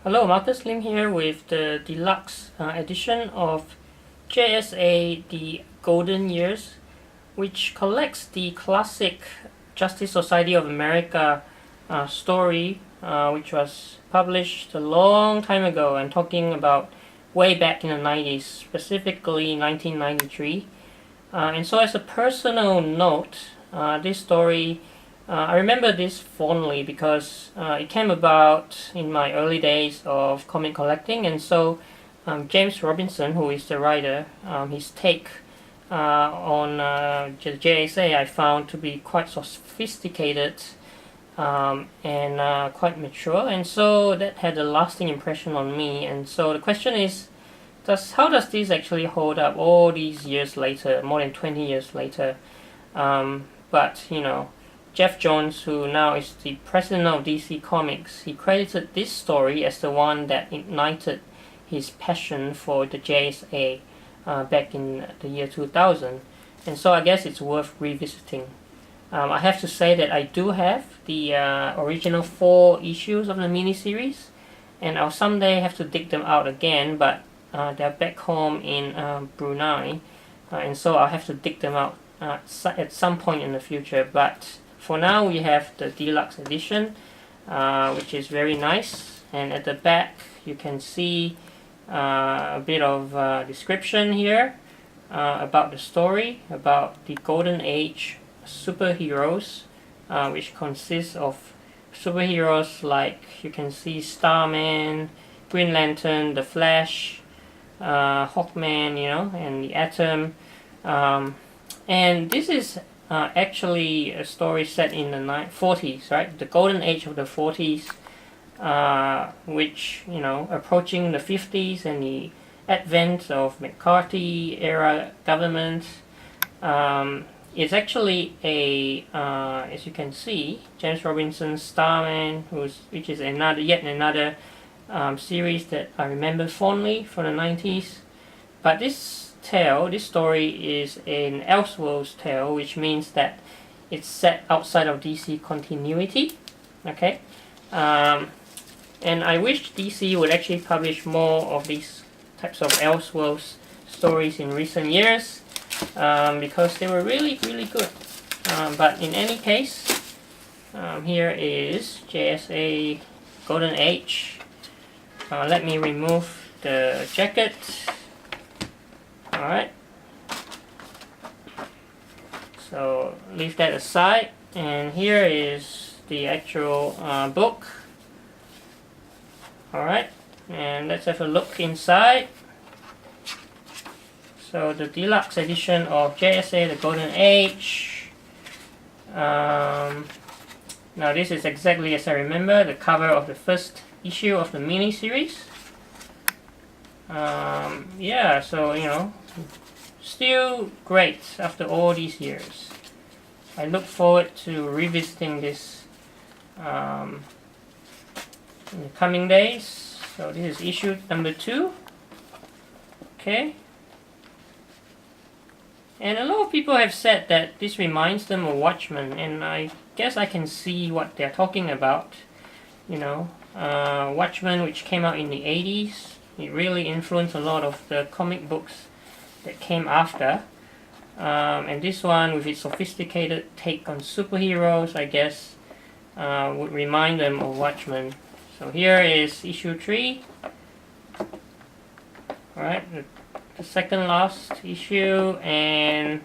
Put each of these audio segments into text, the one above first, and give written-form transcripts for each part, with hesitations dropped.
Hello, Marcus Lim here with the deluxe edition of JSA The Golden Years, which collects the classic Justice Society of America story, which was published a long time ago and talking about way back in the 90s, specifically 1993. And so as a personal note, this story, I remember this fondly because it came about in my early days of comic collecting, and so James Robinson, who is the writer, his take on the JSA I found to be quite sophisticated and quite mature, and so that had a lasting impression on me. And so the question is, how does this actually hold up all these years later, more than 20 years later? But you know, Geoff Johns, who now is the president of DC Comics, he credited this story as the one that ignited his passion for the JSA back in the year 2000. And so I guess it's worth revisiting. I have to say that I do have the original 4 issues of the miniseries, and I'll someday have to dig them out again, but they're back home in Brunei, and so I'll have to dig them out at some point in the future. But for now, we have the deluxe edition, which is very nice, and at the back you can see a bit of description here about the story, about the Golden Age superheroes, which consists of superheroes like you can see Starman, Green Lantern, the Flash, Hawkman, you know, and the Atom, and this is actually a story set in the 40s, right? The golden age of the 40s, which, you know, approaching the 50s and the advent of McCarthy era government. It's actually a, as you can see, James Robinson's Starman, which is yet another series that I remember fondly from the 90s. But this story is an Elseworlds tale, which means that it's set outside of DC continuity. Okay, and I wish DC would actually publish more of these types of Elseworlds stories in recent years, because they were really good. But in any case, here is JSA Golden Age. Let me remove the jacket. Alright, so leave that aside, and here is the actual book. Alright, and let's have a look inside. So the deluxe edition of JSA The Golden Age. Now this is exactly as I remember, the cover of the first issue of the miniseries. Yeah, so you know, still great after all these years. I look forward to revisiting this in the coming days. So this is issue number 2. Okay. And a lot of people have said that this reminds them of Watchmen, and I guess I can see what they're talking about. You know, Watchmen, which came out in the 80s. It really influenced a lot of the comic books that came after. And this one, with its sophisticated take on superheroes, I guess, would remind them of Watchmen. So here is issue 3. Alright, the second last issue, and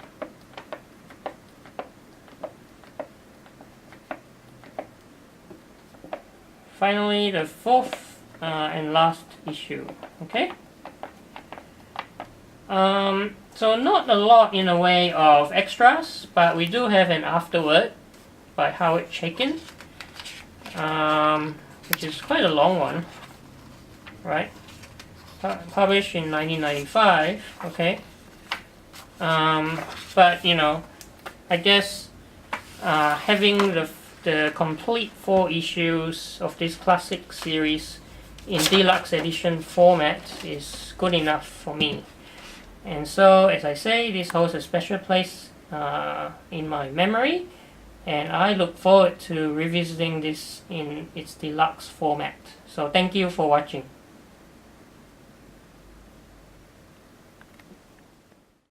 finally the 4th and last issue. Okay. So not a lot in the way of extras, but we do have an afterword by Howard Chaykin, which is quite a long one, right? Published in 1995. Okay. But you know, I guess having the complete 4 issues of this classic series in deluxe edition format is good enough for me. And so, as I say, this holds a special place in my memory, and I look forward to revisiting this in its deluxe format. So thank you for watching.